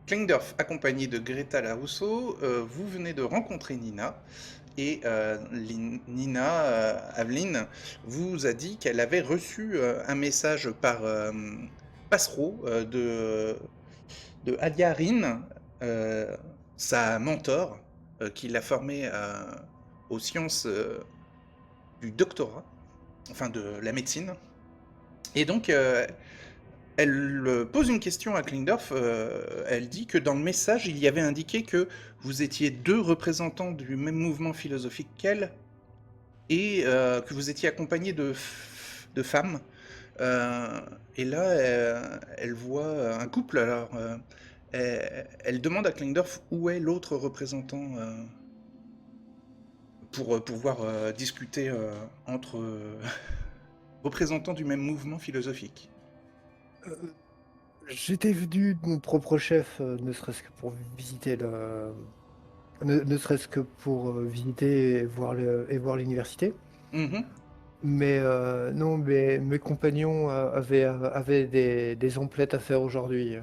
Klingdorf, accompagné de Greta Larousseau, vous venez de rencontrer Nina. Et Nina, Aveline, vous a dit qu'elle avait reçu un message par passereau de Alia Rin, euh, sa mentor, qui l'a formée aux sciences du doctorat, enfin de la médecine. Et donc, elle pose une question à Klingdorf. Elle dit que dans le message, il y avait indiqué que vous étiez deux représentants du même mouvement philosophique qu'elle et que vous étiez accompagné de femmes. Euh, et là, elle voit un couple. Alors, elle demande à Klingdorf où est l'autre représentant pour pouvoir discuter entre représentants du même mouvement philosophique. Euh, J'étais venu de mon propre chef, ne serait-ce que pour visiter ne serait-ce que pour visiter et voir l'université. Mhm. Mais non, mes compagnons avaient des emplettes à faire aujourd'hui.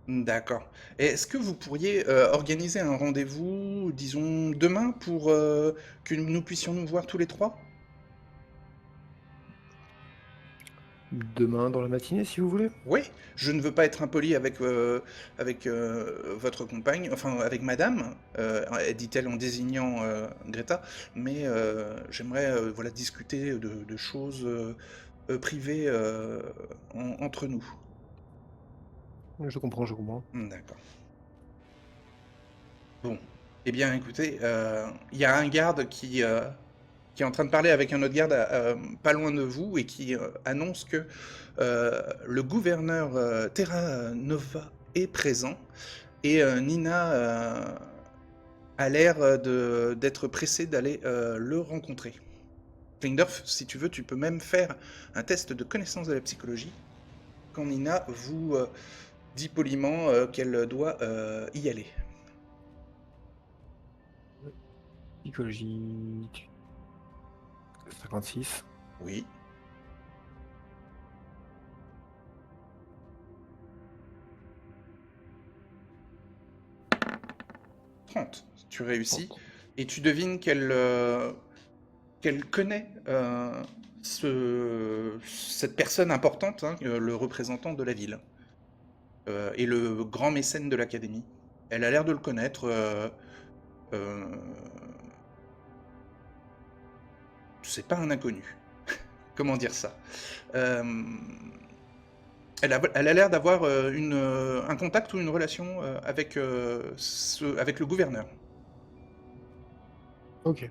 D'accord. Est-ce que vous pourriez organiser un rendez-vous, disons, demain pour que nous puissions nous voir tous les trois? Demain dans la matinée, si vous voulez. Oui, je ne veux pas être impoli avec votre compagne, enfin avec madame, dit-elle en désignant Greta, mais j'aimerais voilà, discuter de choses privées entre nous. Je comprends, je comprends. D'accord. Bon, eh bien écoutez, il y a un garde qui est en train de parler avec un autre garde pas loin de vous et qui annonce que le gouverneur Terra Nova est présent. Et Nina a l'air d'être pressée d'aller le rencontrer. Klingdorf, si tu veux, tu peux même faire un test de connaissance de la psychologie quand Nina vous dit poliment qu'elle doit y aller. Psychologie 56. Oui. 30. Tu réussis. 30. Et tu devines qu'elle connaît cette personne importante, hein, le représentant de la ville. Et le grand mécène de l'académie. Elle a l'air de le connaître. Euh, c'est pas un inconnu. Comment dire ça? Euh, elle a l'air d'avoir un contact ou une relation avec le gouverneur. Ok.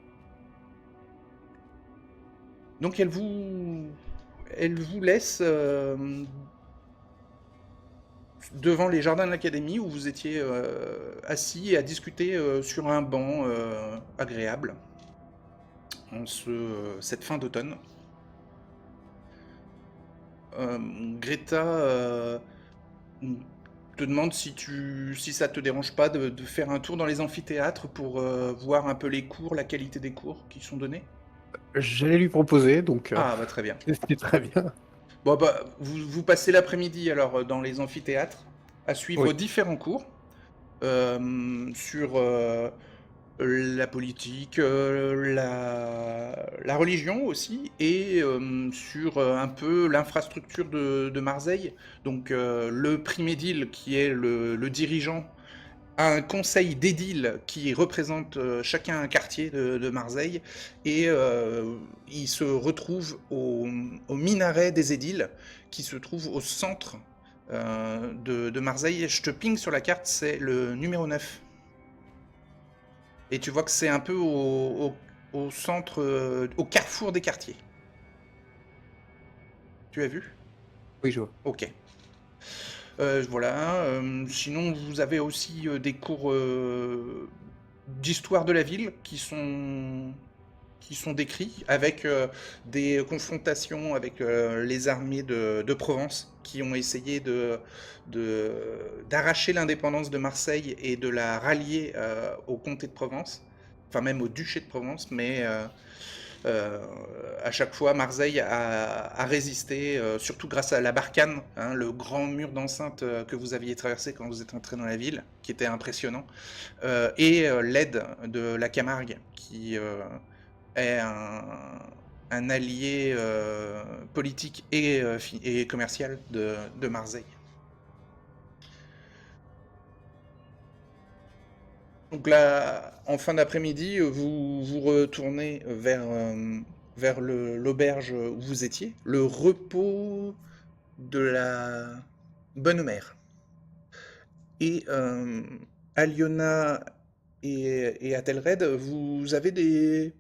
Donc elle vous laisse devant les jardins de l'académie où vous étiez assis à discuter sur un banc agréable cette fin d'automne. Greta te demande si ça te dérange pas de faire un tour dans les amphithéâtres pour voir un peu les cours, la qualité des cours qui sont donnés. J'allais lui proposer, donc Ah bah très bien. c'était très bien. Bon bah vous passez l'après-midi alors dans les amphithéâtres à suivre Oui. différents cours sur la politique, la religion aussi, et sur un peu l'infrastructure de Marseille. Donc le primédile, qui est le dirigeant, a un conseil d'édiles qui représente chacun un quartier de Marseille, et il se retrouve au minaret des édiles, qui se trouve au centre de Marseille. Je te ping sur la carte, c'est le numéro 9. Et tu vois que c'est un peu au centre, au carrefour des quartiers. Tu as vu? Oui, je vois. Ok. Voilà. Sinon, vous avez aussi des cours d'histoire de la ville qui sont décrits avec des confrontations avec les armées de Provence qui ont essayé d'arracher l'indépendance de Marseille et de la rallier au comté de Provence, enfin même au duché de Provence, mais Euh, à chaque fois, Marseille a résisté, surtout grâce à la Barkhane, hein, le grand mur d'enceinte que vous aviez traversé quand vous êtes entré dans la ville, qui était impressionnant, et l'aide de la Camargue, qui est un allié politique et commercial de Marseille. Donc là, en fin d'après-midi, vous vous retournez vers l'auberge où vous étiez, le repos de la bonne mère. Et Aliona et Athelred, vous avez des,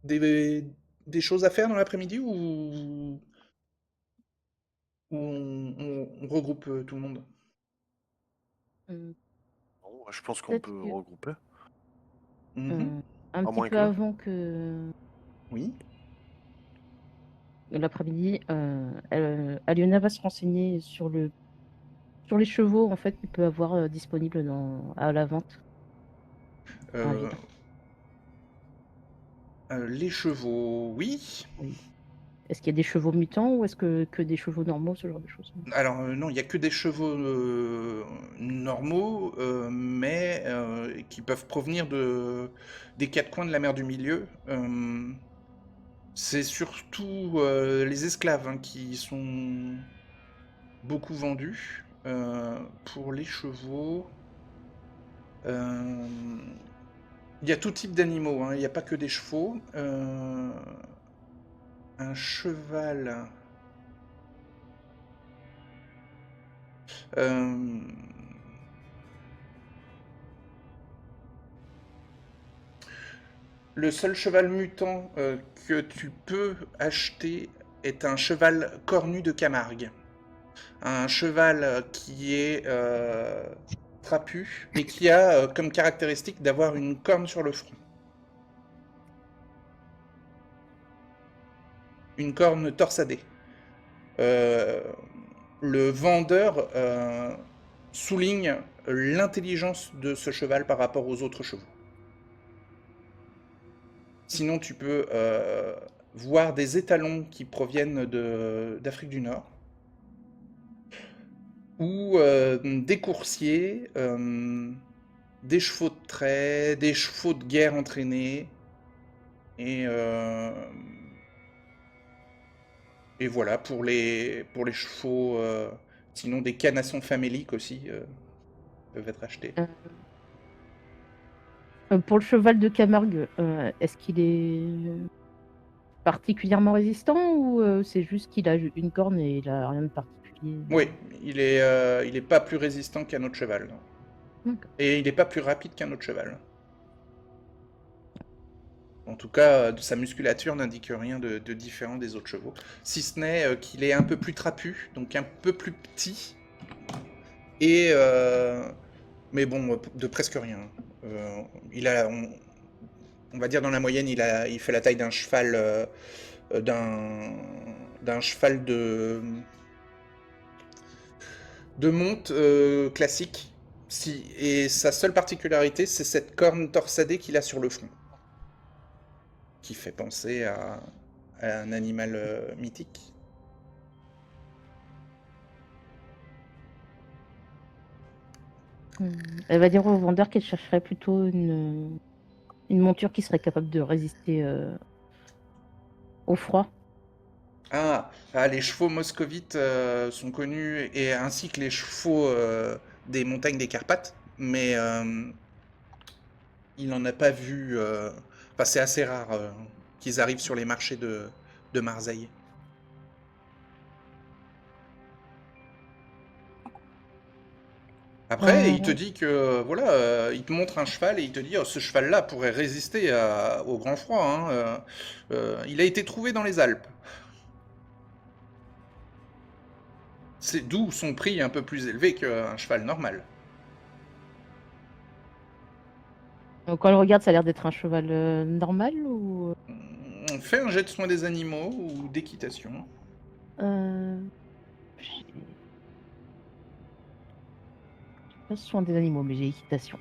des choses à faire dans l'après-midi ou on regroupe tout le monde? Mmh, Non, je pense qu'on peut-être peut que, regrouper. Mhm. un À petit moins peu que. avant que Oui. l'après-midi, Aliona va se renseigner sur les chevaux, en fait, qu'il peut avoir, disponibles à la vente dans la Euh, ville. les chevaux, oui. Oui. Est-ce qu'il y a des chevaux mutants ou est-ce que des chevaux normaux, ce genre de choses? Alors non, il n'y a que des chevaux normaux, mais qui peuvent provenir des quatre coins de la mer du Milieu. C'est surtout les esclaves, hein, qui sont beaucoup vendus. Pour les chevaux, euh, il y a tout type d'animaux, hein, il n'y a pas que des chevaux. Un cheval. euh, Le seul cheval mutant que tu peux acheter est un cheval cornu de Camargue. Un cheval qui est trapu et qui a comme caractéristique d'avoir une corne sur le front. Une corne torsadée. Euh, le vendeur souligne l'intelligence de ce cheval par rapport aux autres chevaux. Sinon, tu peux voir des étalons qui proviennent d'Afrique du Nord ou des coursiers, des chevaux de trait, des chevaux de guerre entraînés, et, euh, et voilà, pour les chevaux, sinon des canassons faméliques aussi peuvent être achetés. Pour le cheval de Camargue, est-ce qu'il est particulièrement résistant ou c'est juste qu'il a une corne et il a rien de particulier? Oui, il est pas plus résistant qu'un autre cheval, non. D'accord. Et il est pas plus rapide qu'un autre cheval. En tout cas, sa musculature n'indique rien de différent des autres chevaux, si ce n'est qu'il est un peu plus trapu, donc un peu plus petit, et mais bon, de presque rien. Euh, il a, on va dire dans la moyenne, il fait la taille d'un cheval, d'un cheval de monte classique. Si, et sa seule particularité, c'est cette corne torsadée qu'il a sur le front, qui fait penser à un animal mythique. Elle va dire au vendeur qu'elle chercherait plutôt une monture qui serait capable de résister au froid. Les chevaux moscovites sont connus, et ainsi que les chevaux des montagnes des Carpates, mais il n'en a pas vu. Enfin, c'est assez rare qu'ils arrivent sur les marchés de Marseille. Après, il te Euh, dit que, voilà, il te montre un cheval et il te dit, oh, ce cheval-là pourrait résister au grand froid, hein, il a été trouvé dans les Alpes. C'est d'où son prix un peu plus élevé qu'un cheval normal. Quand elle regarde, ça a l'air d'être un cheval normal ou Fais un jet de soins des animaux ou d'équitation. j'ai pas soin des animaux, mais j'ai équitation.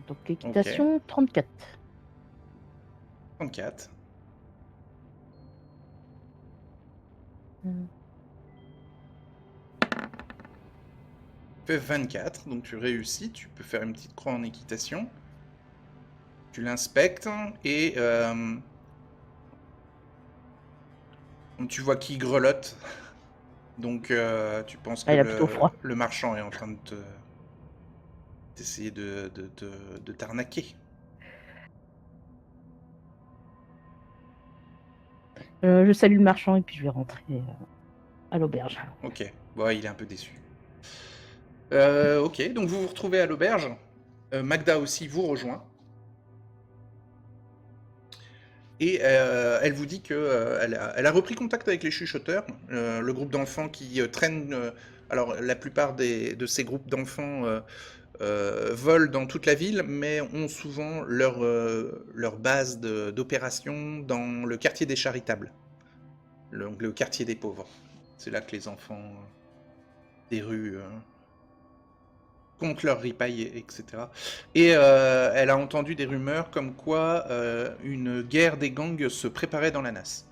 Donc Ok, équitation 34. 34. Mm. Tu fais 24, donc tu réussis. Tu peux faire une petite croix en équitation. Tu l'inspectes et tu vois qu'il grelotte. Donc tu penses Ah, que il a plutôt froid. le marchand est en train d'essayer de t'arnaquer. Je salue le marchand et puis je vais rentrer à l'auberge. Ok, bon, il est un peu déçu. Ok, donc vous vous retrouvez à l'auberge. Magda aussi vous rejoint. Et elle vous dit que elle a repris contact avec les chuchoteurs, le groupe d'enfants qui traînent. Alors, la plupart de ces groupes d'enfants volent dans toute la ville, mais ont souvent leur base d'opération dans le quartier des Charitables, le quartier des pauvres. C'est là que les enfants des rues comptent leurs ripailles, etc. Et elle a entendu des rumeurs comme quoi une guerre des gangs se préparait dans la Nasse.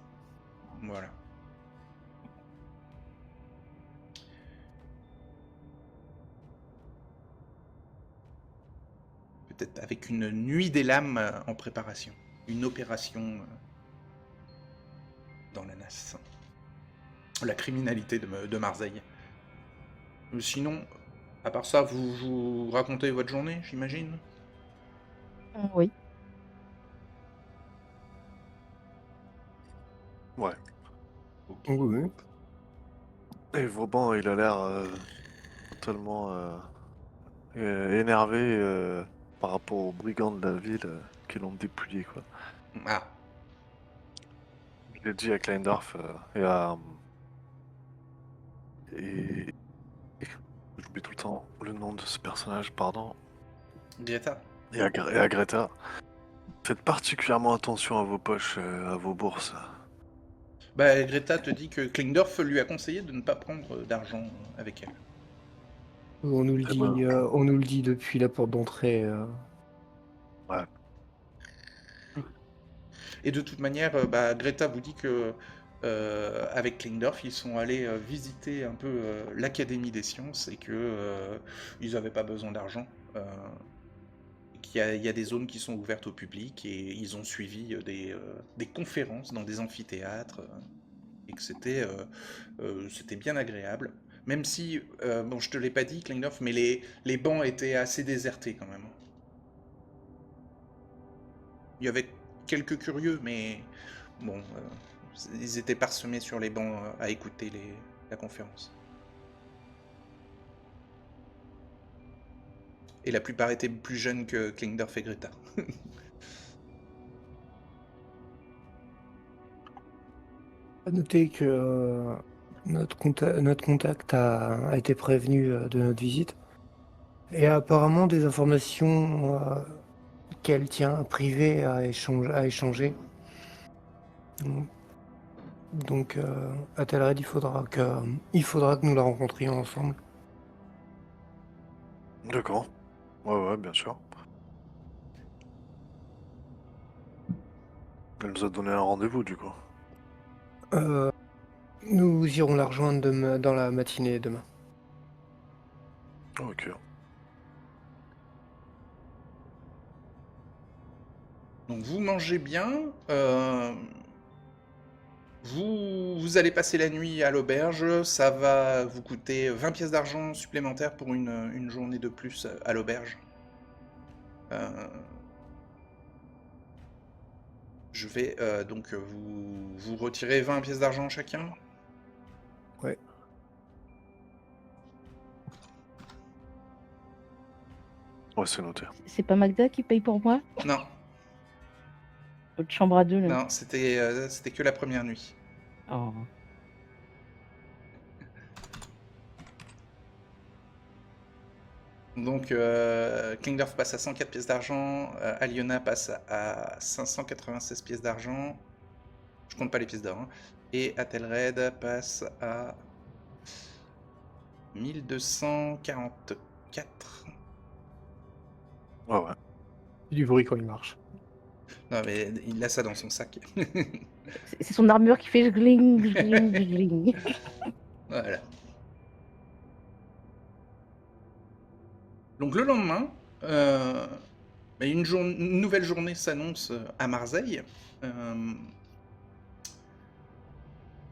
Voilà. Peut-être avec une nuit des lames en préparation. Une opération dans la Nasse. La criminalité de Marseille. Sinon, à part ça, vous racontez votre journée, j'imagine. Oui. Ouais. Ok. Oui, oui. Et Vauban, il a l'air totalement énervé par rapport aux brigands de la ville qui l'ont dépouillé, quoi. Ah, Je l'ai dit à Kleindorf et à... Et... J'oublie tout le temps le nom de ce personnage, pardon. Greta. Et à Greta. Faites particulièrement attention à vos poches, à vos bourses. Bah, Greta te dit que Klingdorf lui a conseillé de ne pas prendre d'argent avec elle. On nous le Eh ben, dit, on nous le dit depuis la porte d'entrée. ouais. Et de toute manière, bah, Greta vous dit que avec Klingdorf, ils sont allés visiter un peu l'Académie des sciences et que ils n'avaient pas besoin d'argent. Il y a des zones qui sont ouvertes au public et ils ont suivi des conférences dans des amphithéâtres et que c'était bien agréable. Même si, bon, je te l'ai pas dit, Klingdorf, mais les bancs étaient assez désertés quand même. Il y avait quelques curieux, mais bon, ils étaient parsemés sur les bancs à écouter la conférence. Et la plupart étaient plus jeunes que Klingdorf et Greta. À noter que notre contact a été prévenu de notre visite et a apparemment des informations qu'elle tient privées à échanger. Donc, à Telred, il faudra que nous la rencontrions ensemble. D'accord. Ouais, bien sûr. Elle nous a donné un rendez-vous, du coup. Nous irons la rejoindre dans la matinée demain. Ok. Donc vous mangez bien, vous allez passer la nuit à l'auberge, ça va vous coûter 20 pièces d'argent supplémentaires pour une journée de plus à l'auberge. Euh, je vais donc vous retirer 20 pièces d'argent chacun. Ouais. Ouais, c'est noté. C'est pas Magda qui paye pour moi? Non, Votre chambre à deux, là. non, c'était que la première nuit. Oh. Donc Klingdorf passe à 104 pièces d'argent, Aliona passe à 596 pièces d'argent, je compte pas les pièces d'or, hein. Et Athelred passe à 1244. Ouais. Du bruit quand il marche. Non mais il a ça dans son sac. C'est son armure qui fait gling, gling, gling. Voilà. Donc le lendemain, une nouvelle journée s'annonce à Marseille. Que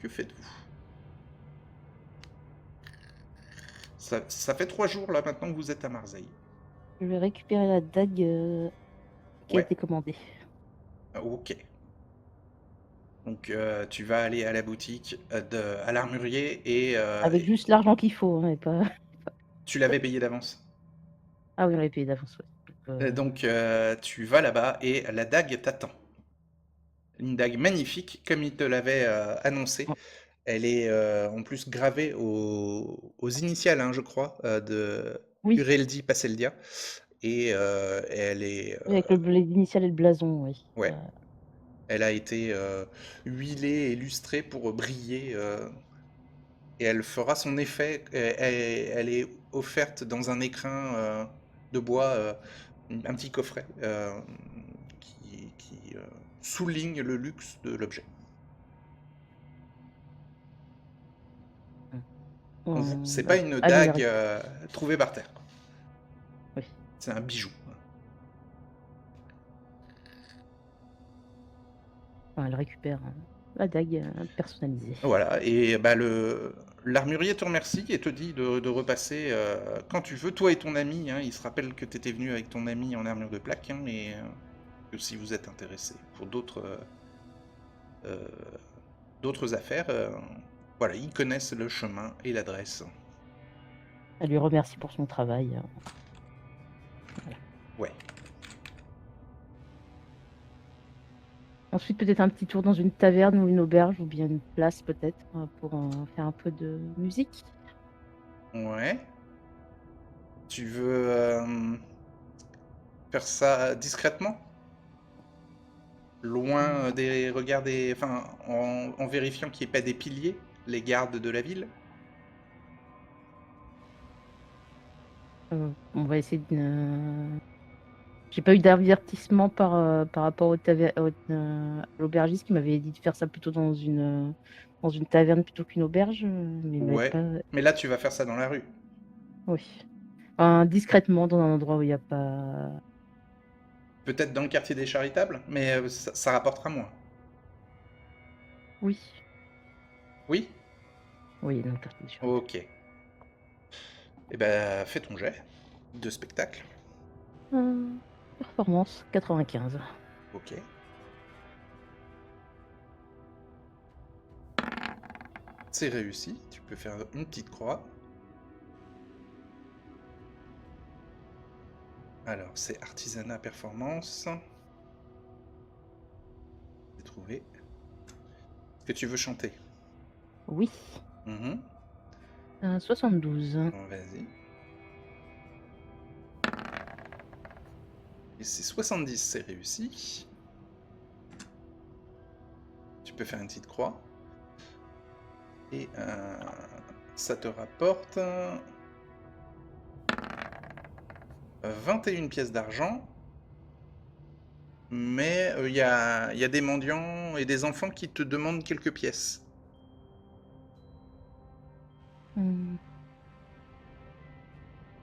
faites-vous? Ça fait 3 jours là maintenant que vous êtes à Marseille. Je vais récupérer la dague qui a Ouais, été commandée. ok. Donc tu vas aller à la boutique, à l'armurier Avec et juste l'argent qu'il faut, hein, et pas. tu l'avais payé d'avance. Ah oui, on l'avait payé d'avance, ouais. Donc tu vas là-bas et la dague t'attend. Une dague magnifique, comme il te l'avait annoncé. Oh, Elle est en plus gravée aux initiales, hein, je crois, de oui, Ureldi Passeldia. Et elle est... oui, avec les initiales et le blason, oui. ouais, elle a été huilée et lustrée pour briller. Et elle fera son effet. Elle est offerte dans un écrin de bois, un petit coffret qui souligne le luxe de l'objet. C'est pas une Ah, dague trouvée par terre. oui. C'est un bijou. Enfin, elle récupère la dague personnalisée. Voilà, et bah l'armurier te remercie et te dit de repasser quand tu veux, toi et ton ami. Hein, il se rappelle que tu étais venu avec ton ami en armure de plaque, hein, et que si vous êtes intéressé pour euh, d'autres affaires, voilà, ils connaissent le chemin et l'adresse. Elle lui remercie pour son travail. Voilà. Ouais. Ensuite, peut-être un petit tour dans une taverne ou une auberge, ou bien une place peut-être, pour faire un peu de musique. Ouais. Tu veux faire ça discrètement? Loin des regards des... Enfin, en vérifiant qu'il n'y ait pas des piliers, les gardes de la ville? On va essayer de... J'ai pas eu d'avertissement par rapport à l'aubergiste qui m'avait dit de faire ça plutôt dans une taverne plutôt qu'une auberge, mais il m'avait Ouais. pas... Mais là, tu vas faire ça dans la rue. Oui. Enfin, discrètement, dans un endroit où il n'y a pas... Peut-être dans le quartier des Charitables, mais ça rapportera moins. Oui. Oui? Oui, dans le quartier des Charité. Ok. Eh ben, fais ton jet de spectacle. Performance 95. Ok. C'est réussi. Tu peux faire une petite croix. Alors, c'est artisanat performance. C'est trouvé. Est-ce que tu veux chanter? Oui. Mhm. 72. Bon, vas-y. Et c'est 70, c'est réussi. Tu peux faire une petite croix. Et ça te rapporte 21 pièces d'argent. Mais il y a des mendiants et des enfants qui te demandent quelques pièces.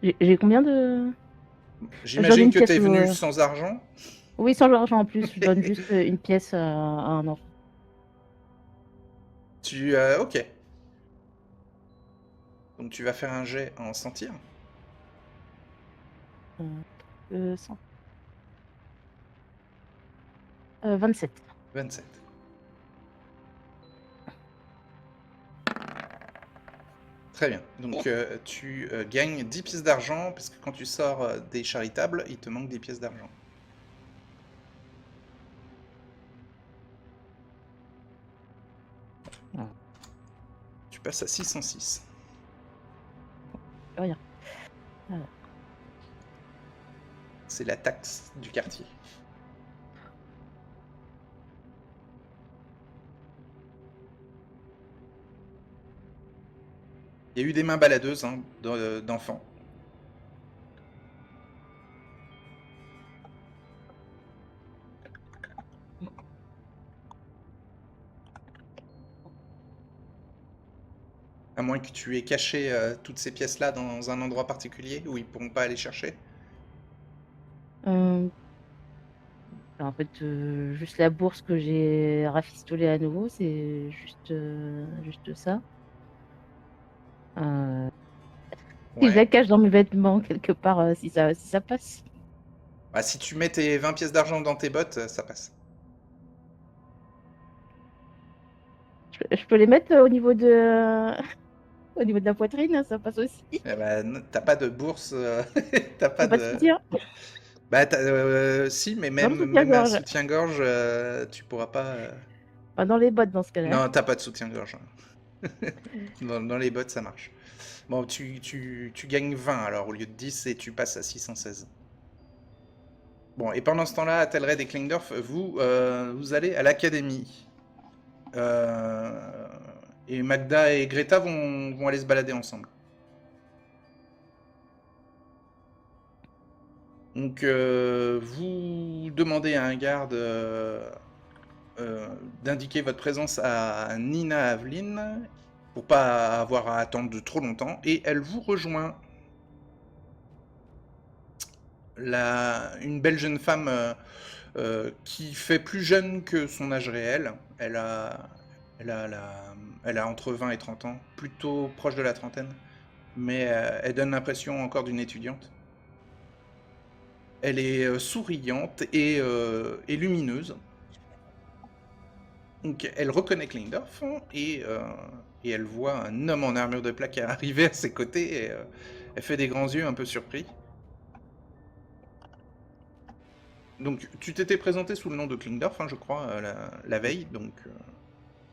J'ai combien de... Je donne J'imagine une que pièce t'es au... venu sans argent. Oui, sans l'argent en plus. Je donne juste une pièce à un enfant. Ok. Donc tu vas faire un jet en sentir. 100. 27. 27. Très bien. Donc tu gagnes 10 pièces d'argent, parce que quand tu sors des charitables, il te manque des pièces d'argent. Ah, Tu passes à 606. rien. Voilà. C'est la taxe du quartier. Il y a eu des mains baladeuses, hein, d'enfants. moins que tu aies caché toutes ces pièces-là dans un endroit particulier où ils pourront pas aller chercher. Euh, En fait, juste la bourse que j'ai rafistolée à nouveau, c'est juste ça. Euh, Si je la Ouais. cache dans mes vêtements quelque part, si ça passe. Bah, si tu mets tes 20 pièces d'argent dans tes bottes, ça passe. Je peux les mettre au niveau de la poitrine, hein, ça passe aussi. Eh bah, t'as pas de bourse, t'as pas J'ai pas de de... soutien. Bah, si, mais Dans le même un soutien-gorge. soutien-gorge, tu pourras pas... Enfin, dans les bottes dans ce cas-là. Non, t'as pas de soutien-gorge. Dans les bottes, ça marche. Bon, tu gagnes 20 alors au lieu de 10 et tu passes à 616. Bon, et pendant ce temps-là, Athelred et Klingdorf, vous allez à l'académie. Euh, et Magda et Greta vont aller se balader ensemble. Donc, vous demandez à un garde d'indiquer votre présence à Nina Aveline pour pas avoir à attendre de trop longtemps, et elle vous rejoint. Une belle jeune femme qui fait plus jeune que son âge réel. Elle a, elle a entre 20 et 30 ans, plutôt proche de la trentaine, mais elle donne l'impression encore d'une étudiante. Elle est souriante et lumineuse. Donc elle reconnaît Klingdorf et elle voit un homme en armure de plaque arriver à ses côtés et elle fait des grands yeux un peu surpris. Donc tu t'étais présenté sous le nom de Klingdorf, hein, je crois, la veille, donc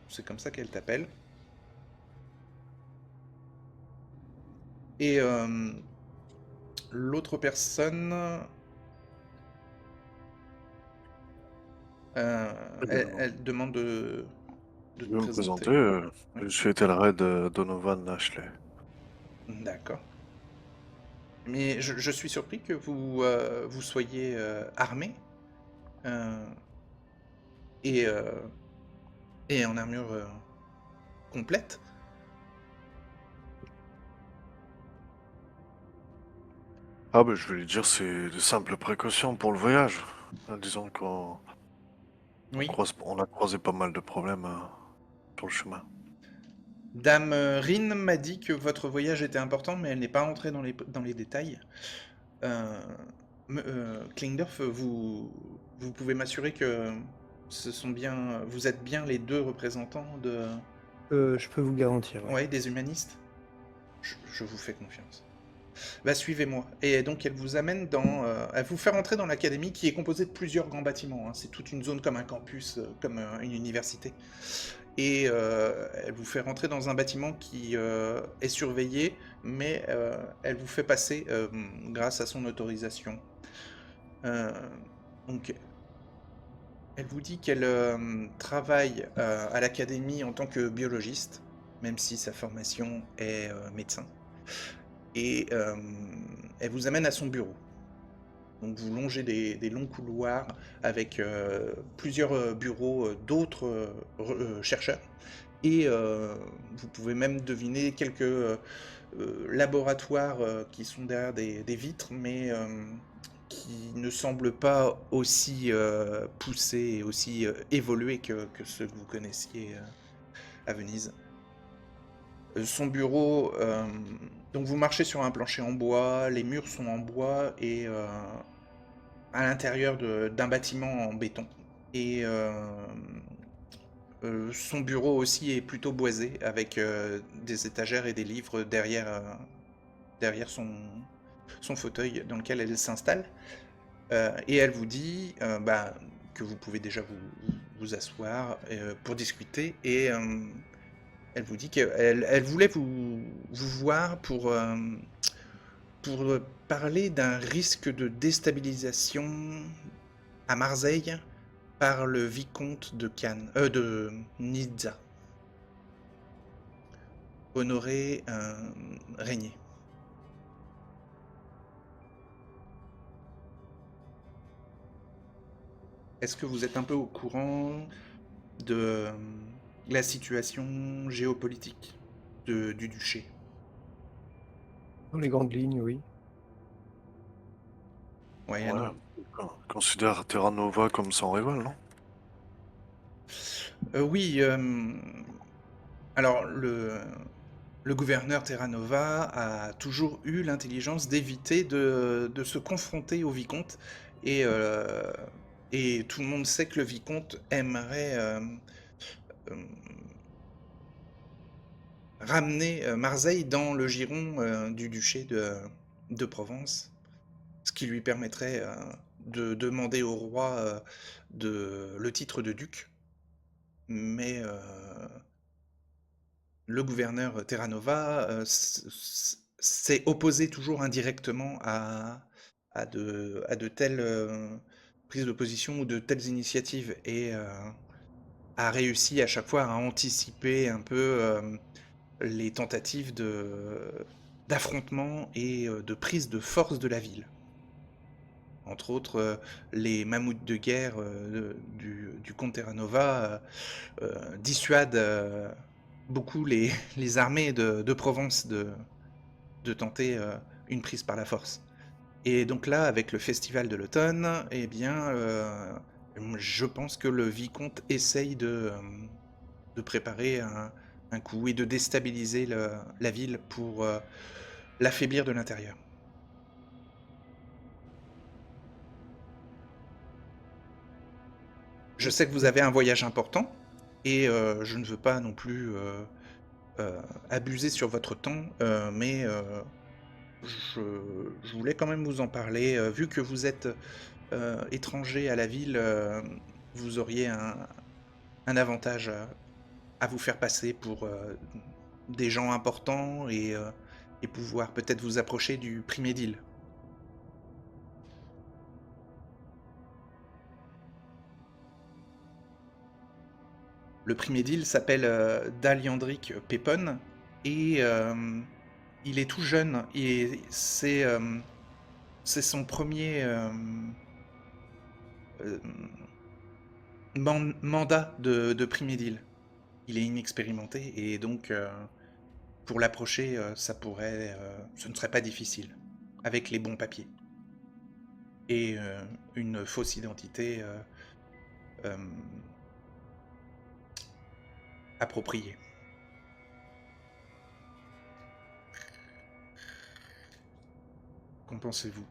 c'est comme ça qu'elle t'appelle. Et l'autre personne, elle demande de Je te vais me présenter. présenter. Oui. Je suis Ethelred Donovan Ashley. D'accord. Mais je suis surpris que vous soyez armé euh, et, euh, et en armure complète. Ah bah je vais lui dire c'est de simples précautions pour le voyage. Disons Oui. on a croisé pas mal de problèmes sur le chemin. Dame Rin m'a dit que votre voyage était important, mais elle n'est pas entrée dans les détails. Euh, Klingdorf, vous pouvez m'assurer que vous êtes bien les deux représentants Je peux vous garantir, ouais. ouais, des humanistes? Je vous fais confiance. Bah, suivez-moi. Et donc, elle vous amène elle vous fait rentrer dans l'académie qui est composée de plusieurs grands bâtiments, hein. C'est toute une zone comme un campus, comme une université. Et elle vous fait rentrer dans un bâtiment qui est surveillé, mais elle vous fait passer grâce à son autorisation. Euh, donc, elle vous dit qu'elle travaille à l'académie en tant que biologiste, même si sa formation est médecin. Et elle vous amène à son bureau. Donc vous longez des longs couloirs avec plusieurs bureaux d'autres chercheurs. Et vous pouvez même deviner quelques laboratoires qui sont derrière des vitres, mais qui ne semblent pas aussi poussés et aussi évolués que ceux que vous connaissiez à Venise. Son bureau, donc vous marchez sur un plancher en bois, les murs sont en bois et à l'intérieur d'un bâtiment en béton. Et son bureau aussi est plutôt boisé avec des étagères et des livres derrière son fauteuil dans lequel elle s'installe. Et elle vous dit que vous pouvez déjà vous asseoir pour discuter. Et elle vous dit qu'elle voulait vous voir pour parler d'un risque de déstabilisation à Marseille par le vicomte de Nizza, Honoré Régnier. Est-ce que vous êtes un peu au courant de la situation géopolitique? du duché. Dans les grandes lignes, oui. Ouais, Ouais, non. considère Terra Nova comme son rival, non? Oui, alors le gouverneur Terranova a toujours eu l'intelligence d'éviter de se confronter au vicomte et, euh, et tout le monde sait que le vicomte aimerait euh, ramener Marseille dans le giron du duché de Provence, ce qui lui permettrait de demander au roi le titre de duc. Mais le gouverneur Terranova s'est opposé toujours indirectement à de telles prises de position ou de telles initiatives et a réussi à chaque fois à anticiper un peu les tentatives d'affrontement et de prise de force de la ville. Entre autres, les mammouths de guerre du comte Terranova dissuadent beaucoup les armées de Provence de tenter une prise par la force. Et donc là, avec le festival de l'automne, eh bien, je pense que le vicomte essaye de préparer un coup et de déstabiliser la ville pour l'affaiblir de l'intérieur. Je sais que vous avez un voyage important et je ne veux pas non plus abuser sur votre temps, mais je voulais quand même vous en parler. Vu que vous êtes étranger à la ville, vous auriez un avantage à vous faire passer pour des gens importants et pouvoir peut-être vous approcher du Primédile. Le Primédile s'appelle Daliandric Pépon et il est tout jeune et c'est son premier euh, mandat de Primédile. Il est inexpérimenté et donc pour l'approcher, ce ne serait pas difficile avec les bons papiers et une fausse identité euh, appropriée. Qu'en pensez-vous?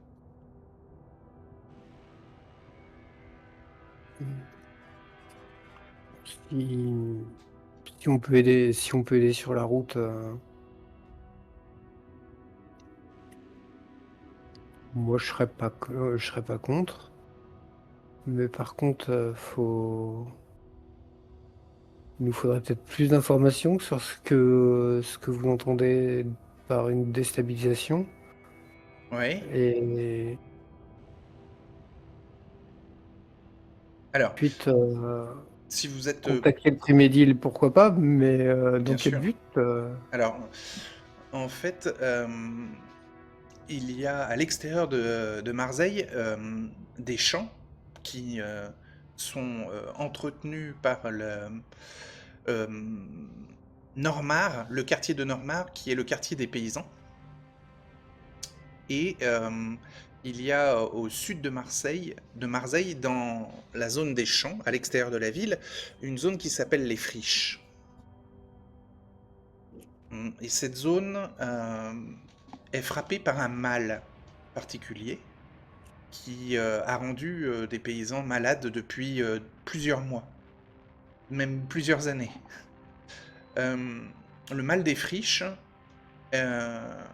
Si, si on peut aider, si on peut aider sur la route, moi je serais pas contre. Mais par contre, il nous faudrait peut-être plus d'informations sur ce que vous entendez par une déstabilisation. Oui. Et Alors, ensuite, si vous êtes... contacter le Primédile, pourquoi pas, mais bien dans quel sûr. but Alors, en fait, il y a à l'extérieur de Marseille des champs qui sont entretenus par euh, Normar, le quartier de Normar, qui est le quartier des paysans. Et il y a au sud de Marseille, dans la zone des champs, à l'extérieur de la ville, une zone qui s'appelle les Friches. Et cette zone est frappée par un mal particulier qui a rendu des paysans malades depuis plusieurs mois, même plusieurs années. Euh, le mal des friches euh,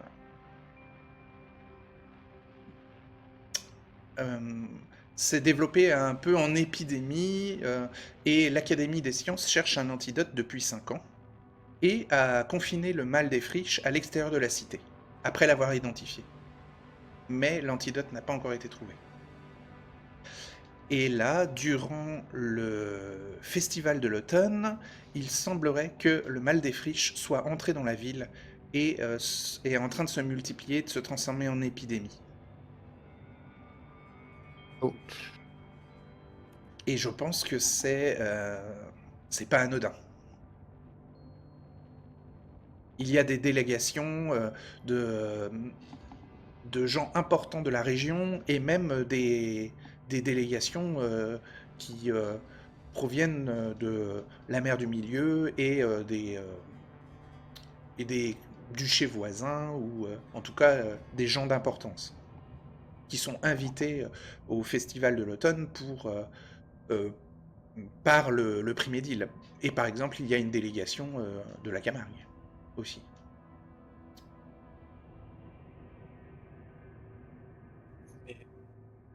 euh, s'est développé un peu en épidémie et l'Académie des sciences cherche un antidote depuis 5 ans et a confiné le mal des friches à l'extérieur de la cité, après l'avoir identifié. Mais l'antidote n'a pas encore été trouvé. Et là, durant le festival de l'automne, il semblerait que le mal des friches soit entré dans la ville et est en train de se multiplier, de se transformer en épidémie. oh, Et je pense que c'est pas anodin. il y a des délégations de, de gens importants de la région et même des délégations qui proviennent de la mer du Milieu et des duchés voisins ou en tout cas des gens d'importance qui sont invités au festival de l'automne euh, par le Primédile. Et par exemple, il y a une délégation de la Camargue aussi.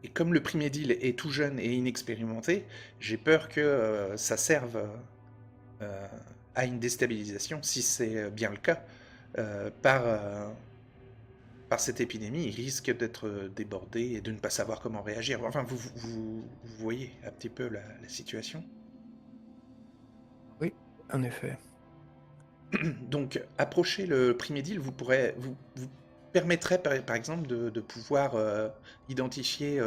Et comme le Primédile est tout jeune et inexpérimenté, j'ai peur que ça serve euh, à une déstabilisation, si c'est bien le cas, par cette épidémie. Il risque d'être débordé et de ne pas savoir comment réagir. Enfin, vous voyez un petit peu la situation. Oui, en effet. Donc, approcher le Primédile vous permettrait par exemple de pouvoir identifier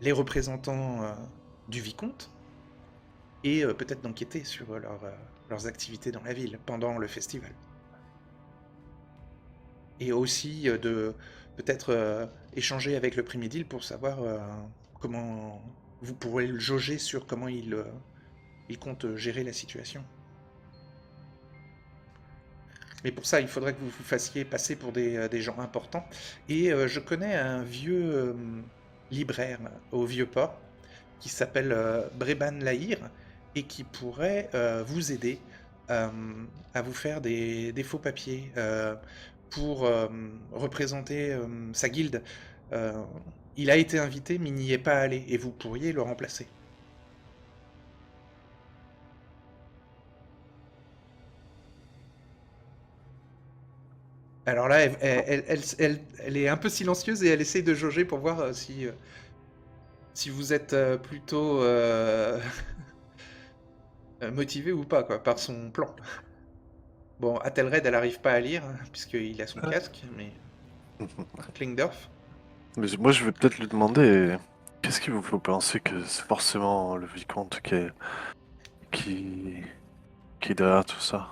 les représentants du vicomte et peut-être d'enquêter sur leurs activités dans la ville pendant le festival. Et aussi de peut-être échanger avec le Primédile pour savoir comment vous pourrez le jauger sur comment il compte gérer la situation. Mais pour ça, il faudrait que vous vous fassiez passer pour des gens importants. Et je connais un vieux libraire au Vieux-Port qui s'appelle Breban Lahir et qui pourrait vous aider euh, à vous faire des faux papiers pour représenter sa guilde. Euh, il a été invité, mais il n'y est pas allé, et vous pourriez le remplacer. Alors là, elle est un peu silencieuse et elle essaye de jauger pour voir si vous êtes plutôt motivé ou pas, quoi, par son plan. Bon, Athelred, elle arrive pas à lire, hein, puisqu'il a son casque, mais Klingdorf. Mais moi, je vais peut-être lui demander, qu'est-ce qui vous fait penser que c'est forcément le vicomte qui, qui est derrière tout ça?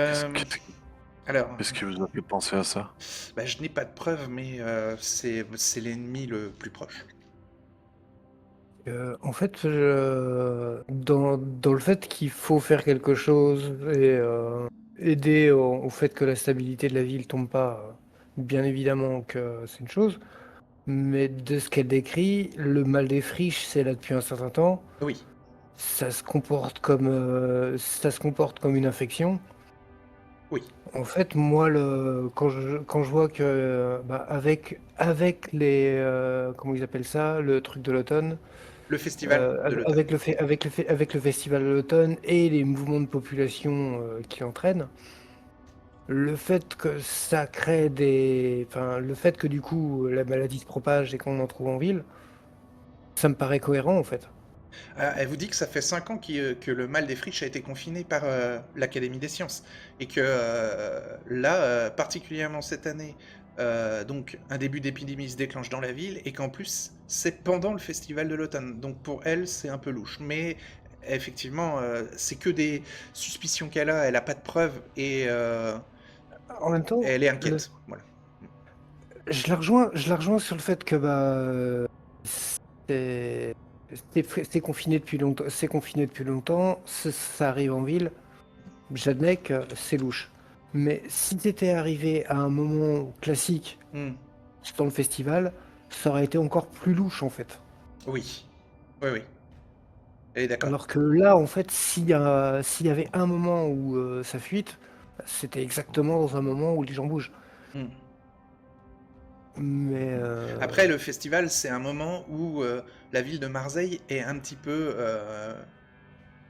Qu'est-ce Euh, qu'est-ce- alors, qu'est-ce qui vous a fait penser à ça? bah, je n'ai pas de preuves, mais c'est l'ennemi le plus proche. En fait, dans le fait qu'il faut faire quelque chose et aider au fait que la stabilité de la ville tombe pas, bien évidemment que c'est une chose, mais de ce qu'elle décrit, le mal des friches, c'est là depuis un certain temps. Oui, Ça se comporte comme une infection. oui. En fait, moi, quand je vois que avec les comment ils appellent ça, le truc de l'automne. Le festival de l'automne. Avec le festival de l'automne et les mouvements de population qui entraînent, le fait que ça crée le fait que du coup la maladie se propage et qu'on en trouve en ville, ça me paraît cohérent en fait. Ah, elle vous dit que ça fait 5 ans que le mal des friches a été confiné par l'Académie des sciences. Et que là, particulièrement cette année, donc un début d'épidémie se déclenche dans la ville et qu'en plus, c'est pendant le festival de l'automne. Donc pour elle, c'est un peu louche. Mais effectivement, c'est que des suspicions qu'elle a. Elle n'a pas de preuves et En même temps, elle est inquiète. Voilà. je la rejoins sur le fait que c'est c'est confiné depuis longtemps, ça arrive en ville. J'admets que c'est louche. Mais si c'était arrivé à un moment classique Hmm. dans le festival, ça aurait été encore plus louche en fait. Oui. Oui, oui. Elle est d'accord. Alors que là, en fait, s'il y avait un moment où ça fuite, c'était exactement dans un moment où les gens bougent. Hmm. Mais Après, le festival, c'est un moment où la ville de Marseille est un petit peu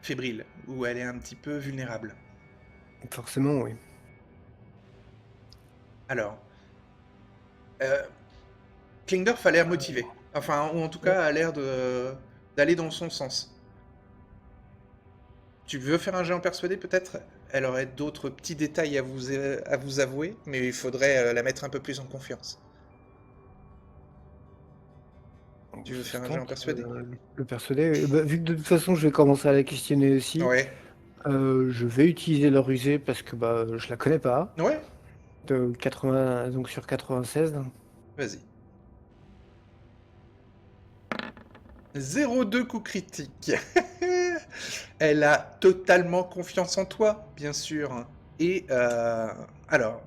fébrile, où elle est un petit peu vulnérable. forcément, oui. Alors, euh, Klingdorf a l'air motivé. Enfin, ou en tout cas, a l'air d'aller dans son sens. Tu veux faire un jet en persuadé, peut-être? Elle aurait d'autres petits détails à vous avouer, mais il faudrait la mettre un peu plus en confiance. Tu veux Ça faire se un jet en tente, persuadé? le persuader. Bah, vu que de toute façon, je vais commencer à la questionner aussi. Ouais. Je vais utiliser le rusé parce que bah, je la connais pas. Ouais, De 80, donc sur 96. vas-y. 0,2 coup critique. Elle a totalement confiance en toi, bien sûr. Et alors,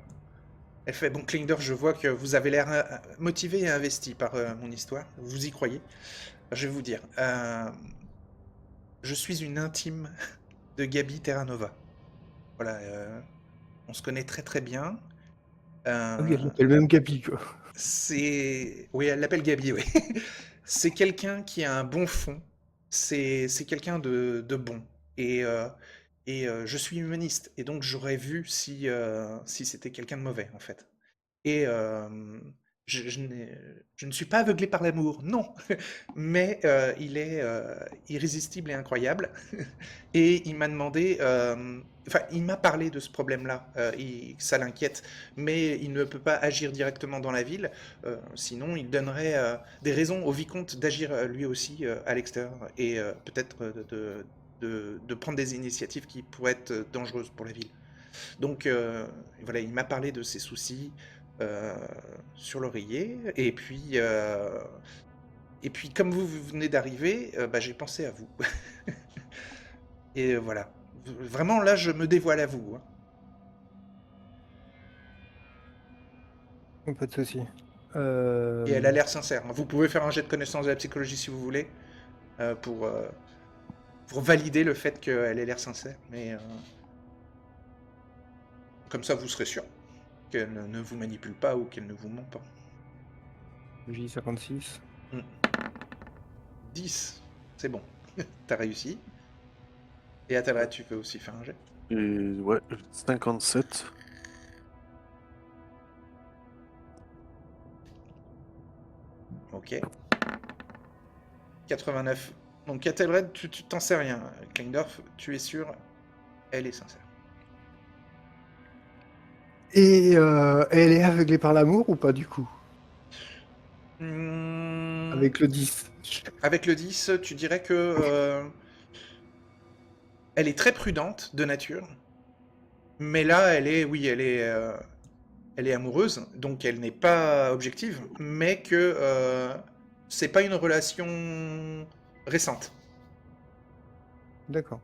elle fait, bon, Klinger, je vois que vous avez l'air motivé et investi par mon histoire. Vous y croyez. Je vais vous dire, je suis une intime de Gabi Terranova. Voilà, on se connaît très très bien. Ah oui, elle Euh, l'appelle même Gabi, quoi. Oui, elle l'appelle Gabi, oui. C'est quelqu'un qui a un bon fond. C'est quelqu'un de bon. Et, euh, je suis humaniste. Et donc j'aurais vu si c'était quelqu'un de mauvais, en fait. Et je ne suis pas aveuglé par l'amour, non. Mais il est irrésistible et incroyable. Et il m'a demandé, enfin, il m'a parlé de ce problème-là. Ça l'inquiète, mais il ne peut pas agir directement dans la ville. Sinon, il donnerait des raisons au vicomte d'agir lui aussi à l'extérieur et peut-être de prendre des initiatives qui pourraient être dangereuses pour la ville. Donc voilà, il m'a parlé de ses soucis euh, sur l'oreiller. Et puis comme vous venez d'arriver, bah, j'ai pensé à vous. Et voilà. Vraiment, là, je me dévoile à vous, hein. Pas de souci. Et elle a l'air sincère, hein. Vous pouvez faire un jet de connaissance de la psychologie si vous voulez, euh, pour, euh, pour valider le fait qu'elle ait l'air sincère. Mais comme ça, vous serez sûr qu'elle ne vous manipule pas ou qu'elle ne vous ment pas. J56. 10, c'est bon. T'as réussi. Et Atala, tu peux aussi faire un jet. Et ouais, 57. Ok. 89. Donc Catelred, tu t'en sais rien. Kleindorf, tu es sûr, elle est sincère. Et elle est aveuglée par l'amour ou pas du coup? Hmm, Avec le 10. Avec le 10, tu dirais que elle est très prudente de nature, mais là, elle est amoureuse, donc elle n'est pas objective, mais que c'est pas une relation récente. D'accord.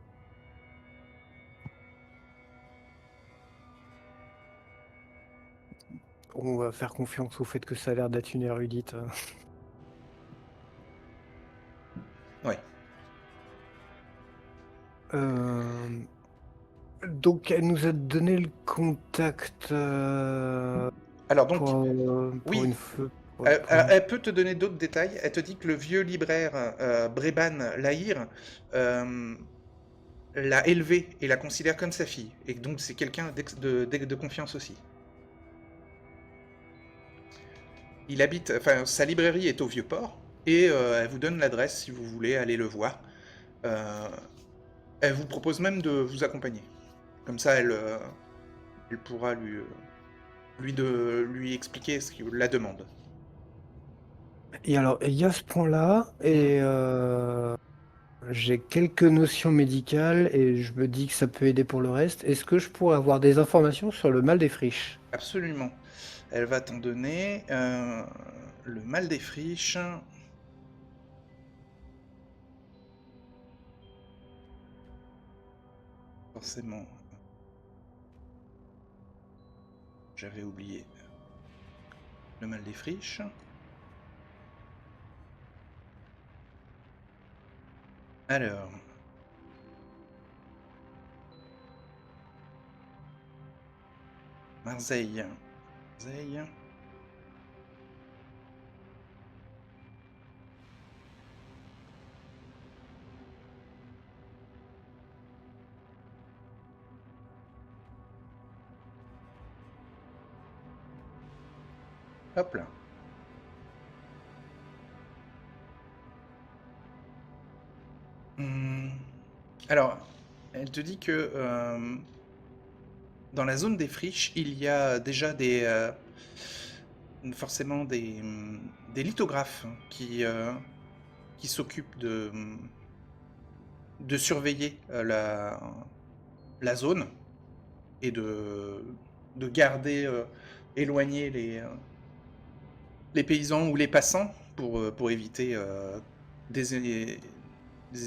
On va faire confiance au fait que ça a l'air d'être une érudite. Ouais. Donc elle nous a donné le contact Alors donc, pour oui, une feu. elle peut te donner d'autres détails. Elle te dit que le vieux libraire Breban Lahir l'a élevée et la considère comme sa fille. Et donc c'est quelqu'un de confiance aussi. Il habite, enfin sa librairie est au Vieux-Port et elle vous donne l'adresse si vous voulez aller le voir. Euh, Elle vous propose même de vous accompagner. Comme ça, elle pourra lui expliquer ce qu'il la demande. Et alors, il y a ce point-là, Mhm. et j'ai quelques notions médicales, et je me dis que ça peut aider pour le reste. Est-ce que je pourrais avoir des informations sur le mal des friches? Absolument. Elle va t'en donner le mal des friches. Forcément, j'avais oublié le mal des friches. Alors, Marseille. Marseille. Hop là. Hum, Alors, elle te dit que dans la zone des friches, il y a déjà forcément des lithographes qui s'occupent de surveiller la zone et de garder éloignés les paysans ou les passants pour éviter des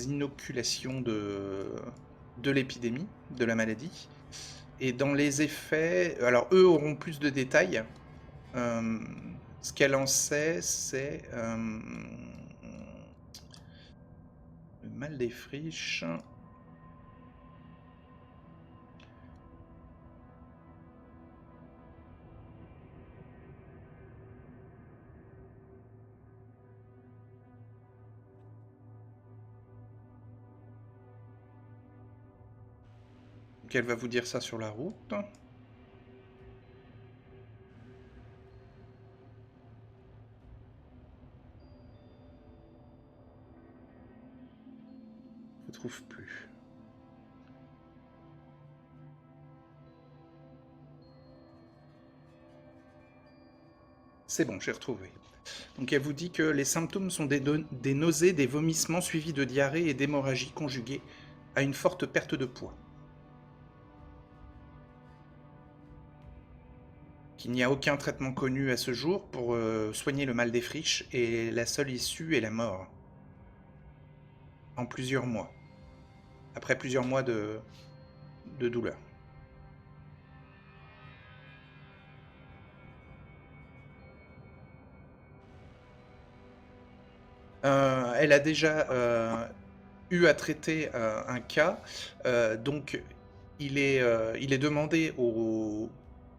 inoculations de l'épidémie, de la maladie. Et dans les effets, alors eux auront plus de détails. Ce qu'elle en sait, c'est le mal des friches. Donc elle va vous dire ça sur la route. Je ne trouve plus. C'est bon, j'ai retrouvé. Donc elle vous dit que les symptômes sont des nausées, des vomissements suivis de diarrhée et d'hémorragie conjuguées à une forte perte de poids. Qu'il n'y a aucun traitement connu à ce jour pour soigner le mal des friches et la seule issue est la mort. En plusieurs mois. Après plusieurs mois de douleur. Elle a déjà eu à traiter un cas, donc il est demandé au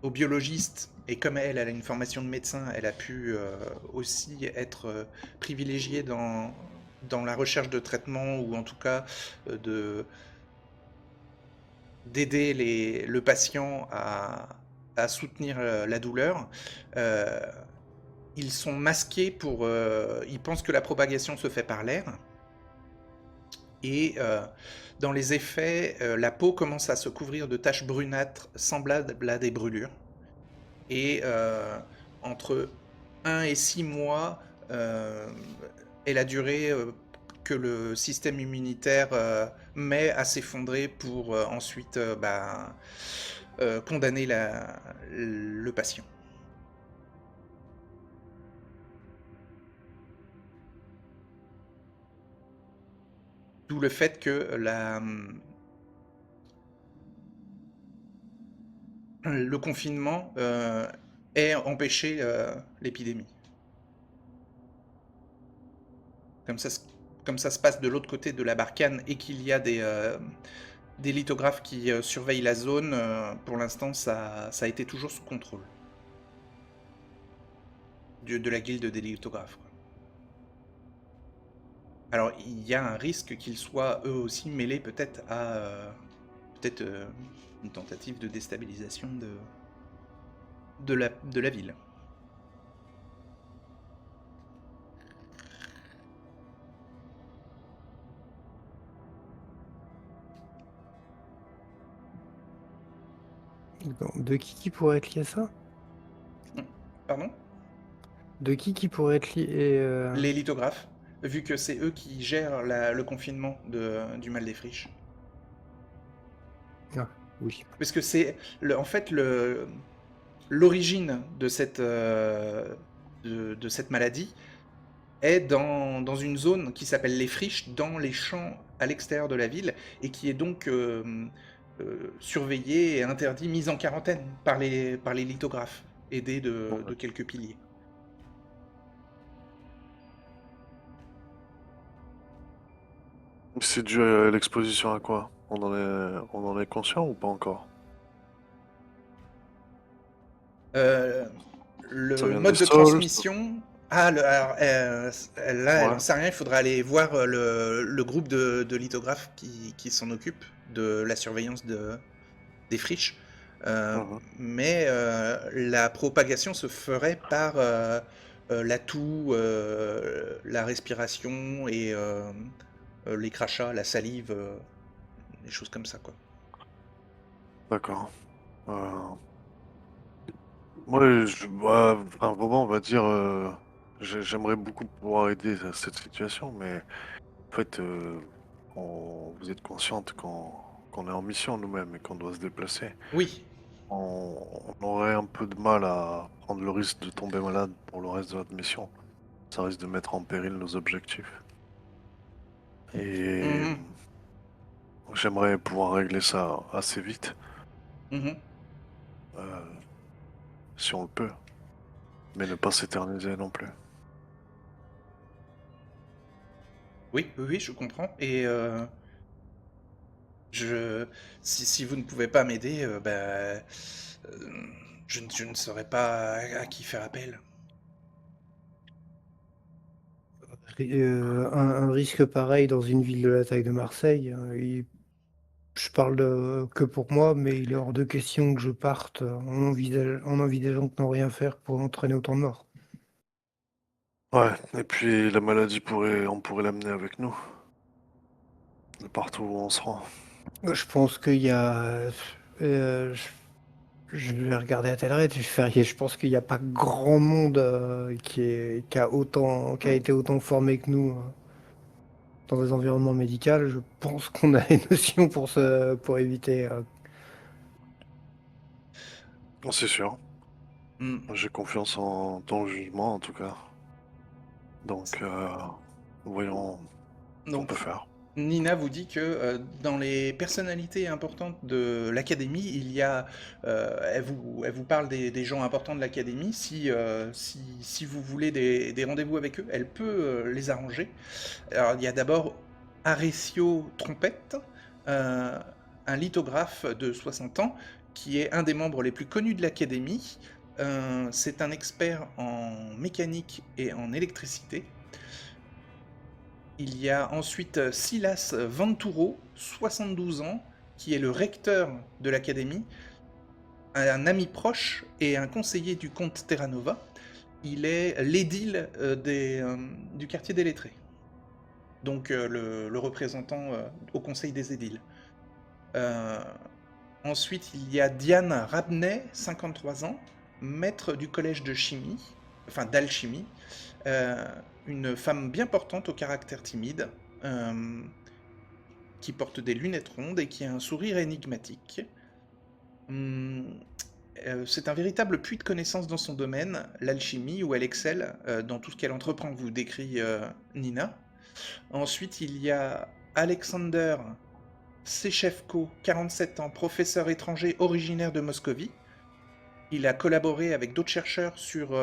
biologiste, et comme elle a une formation de médecin, elle a pu aussi être privilégiée dans la recherche de traitement, ou en tout cas d'aider le patient à soutenir la douleur. Ils sont masqués pour... ils pensent que la propagation se fait par l'air. Et dans les effets, la peau commence à se couvrir de taches brunâtres semblables à des brûlures. Et entre 1 et 6 mois est la durée que le système immunitaire met à s'effondrer pour ensuite condamner le patient. D'où le fait que le confinement ait empêché l'épidémie. Comme ça se passe de l'autre côté de la barcane et qu'il y a des lithographes qui surveillent la zone, pour l'instant ça a été toujours sous contrôle de la guilde des lithographes. Alors il y a un risque qu'ils soient eux aussi mêlés peut-être à une tentative de déstabilisation de la ville. De qui pourrait être lié à ça? Pardon? De qui pourrait être lié Les lithographes, vu que c'est eux qui gèrent le confinement du mal des friches. Ah, oui. Parce que c'est en fait l'origine de cette maladie est dans une zone qui s'appelle les friches, dans les champs à l'extérieur de la ville, et qui est donc surveillée et interdite, mise en quarantaine par les lithographes, aidés de quelques piliers. C'est dû à l'exposition à quoi? On en est conscient ou pas encore? Le Ça vient mode des de sols, transmission... Ah, là, elle Ouais. en sait rien, il faudra aller voir le groupe de lithographes qui s'en occupe de la surveillance des friches. Mhm. Mais la propagation se ferait par la toux, la respiration et les crachats, la salive, des choses comme ça, quoi. D'accord. Moi, enfin, Vauban, on va dire, j'aimerais beaucoup pouvoir aider à cette situation, mais en fait, vous êtes consciente qu'on est en mission nous-mêmes et qu'on doit se déplacer, Oui. on aurait un peu de mal à prendre le risque de tomber malade pour le reste de notre mission. Ça risque de mettre en péril nos objectifs. Et Mhm. j'aimerais pouvoir régler ça assez vite, Mhm. euh, si on le peut, mais ne pas s'éterniser non plus. Oui, oui, oui, je comprends. Et je, si vous ne pouvez pas m'aider, je ne saurais pas à qui faire appel. Un risque pareil dans une ville de la taille de Marseille, je parle que pour moi, mais il est hors de question que je parte en envisageant de ne rien faire pour entraîner autant de morts. Ouais, et puis la maladie on pourrait l'amener avec nous, de partout où on se rend. Je pense qu'il y a. euh, je, je vais regarder à Telred, je pense qu'il n'y a pas grand monde qui a été autant formé que nous dans des environnements médicaux. Je pense qu'on a les notions pour éviter. C'est sûr, Hmm. j'ai confiance en ton jugement en tout cas. Donc, voyons ce qu'on Donc, peut faire. Nina vous dit que dans les personnalités importantes de l'académie, il y a, elle vous parle des gens importants de l'académie. Si vous voulez des rendez-vous avec eux, elle peut les arranger. Alors, il y a d'abord Arécio Trompette, euh, un lithographe de 60 ans, qui est un des membres les plus connus de l'académie. C'est un expert en mécanique et en électricité. Il y a ensuite Silas Venturo, 72 ans, qui est le recteur de l'académie, un ami proche et un conseiller du comte Terranova. Il est l'édile du quartier des lettrés, donc le représentant au conseil des édiles. Euh, Ensuite, il y a Diane Rabnay, 53 ans, maître du collège de chimie, enfin d'alchimie, euh, une femme bien portante au caractère timide, euh, qui porte des lunettes rondes et qui a un sourire énigmatique. Hum, c'est un véritable puits de connaissances dans son domaine, l'alchimie, où elle excelle dans tout ce qu'elle entreprend, vous décrit Nina. Ensuite, il y a Alexander Sechevko, 47 ans, professeur étranger originaire de Moscovie. Il a collaboré avec d'autres chercheurs sur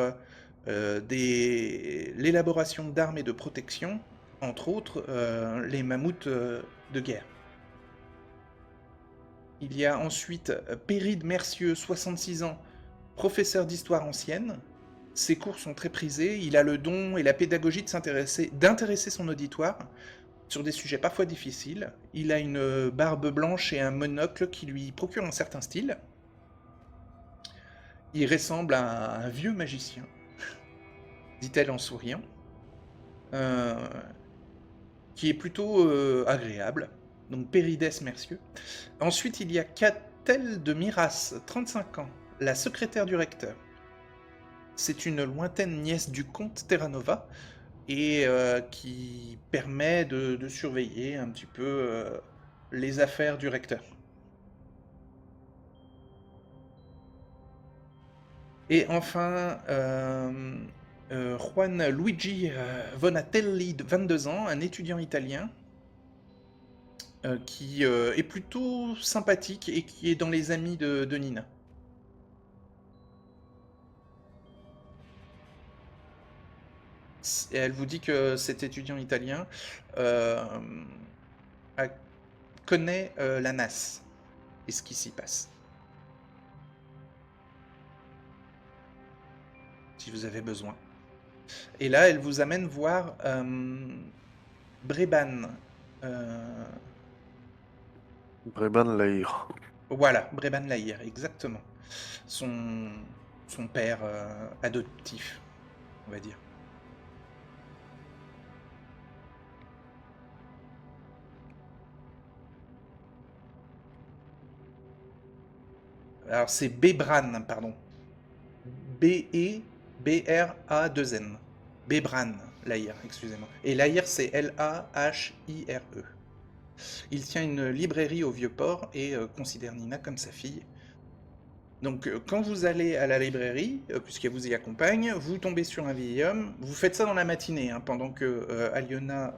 l'élaboration d'armes et de protection, entre autres les mammouths de guerre. Il y a ensuite Péride Mercieux, 66 ans, professeur d'histoire ancienne. Ses cours sont très prisés, il a le don et la pédagogie d'intéresser son auditoire sur des sujets parfois difficiles. Il a une barbe blanche et un monocle qui lui procurent un certain style. Il ressemble à un vieux magicien, dit-elle en souriant, euh, qui est plutôt agréable. Donc Pérides Mercieux. Ensuite, il y a Catel de Miras, 35 ans, la secrétaire du recteur. C'est une lointaine nièce du comte Terranova et qui permet de surveiller un petit peu les affaires du recteur. Et enfin, Juan Luigi Vonatelli, de 22 ans, un étudiant italien qui est plutôt sympathique et qui est dans les amis de Nina. Elle vous dit que cet étudiant italien euh, a- connaît la NAS et ce qui s'y passe. Si vous avez besoin. Et là, elle vous amène voir Breban. Euh, Breban Lahir. voilà, Breban Lahir, exactement. Son, son père adoptif, on va dire. Alors c'est Bebran, pardon. B-E-B-R-A-2-N. Bebran, Lahir, excusez-moi. Et Lahir, c'est L-A-H-I-R-E. Il tient une librairie au Vieux-Port et considère Nina comme sa fille. Donc quand vous allez à la librairie, puisqu'elle vous y accompagne, vous tombez sur un vieil homme. Vous faites ça dans la matinée, hein, pendant que Aliona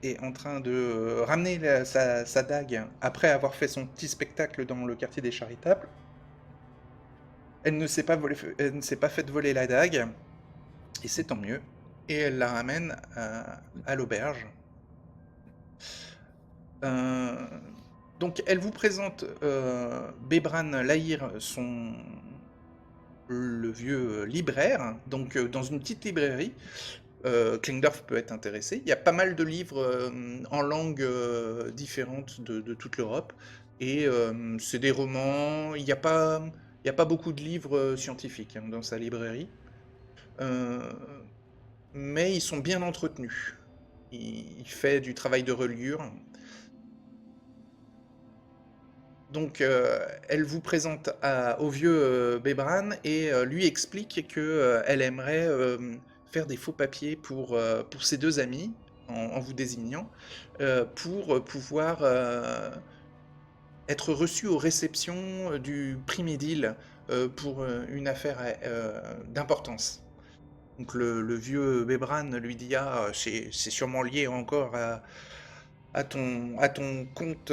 est en train de ramener sa dague après avoir fait son petit spectacle dans le quartier des Charitables. Elle ne s'est pas faite voler la dague, et c'est tant mieux. Et elle la ramène à l'auberge. Donc elle vous présente Bebran Lahir, le vieux libraire, donc dans une petite librairie. Klingdorf peut être intéressé. Il y a pas mal de livres en langues différentes de toute l'Europe. Et c'est des romans. Il n'y a pas beaucoup de livres scientifiques, hein, dans sa librairie. Mais ils sont bien entretenus. Il fait du travail de reliure. Donc elle vous présente au vieux Bebran et lui explique que elle aimerait faire des faux papiers pour ses deux amis, en vous désignant, pour pouvoir être reçu aux réceptions du prix Médil pour une affaire d'importance. Donc le vieux Bebran lui dit: ah, c'est sûrement lié encore à ton compte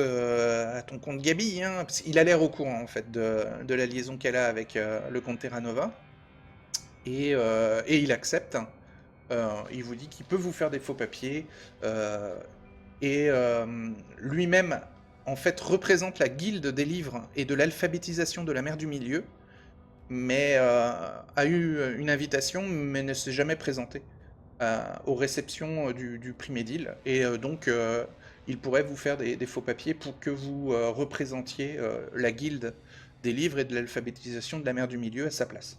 Gabi, hein, parce qu'il a l'air au courant en fait de la liaison qu'elle a avec le comte Terranova, et il accepte. Il vous dit qu'il peut vous faire des faux papiers, et lui-même en fait représente la guilde des livres et de l'alphabétisation de la mer du Milieu, mais a eu une invitation mais ne s'est jamais présenté aux réceptions du prix Médil, et donc il pourrait vous faire des faux papiers pour que vous représentiez la guilde des livres et de l'alphabétisation de la mer du Milieu à sa place.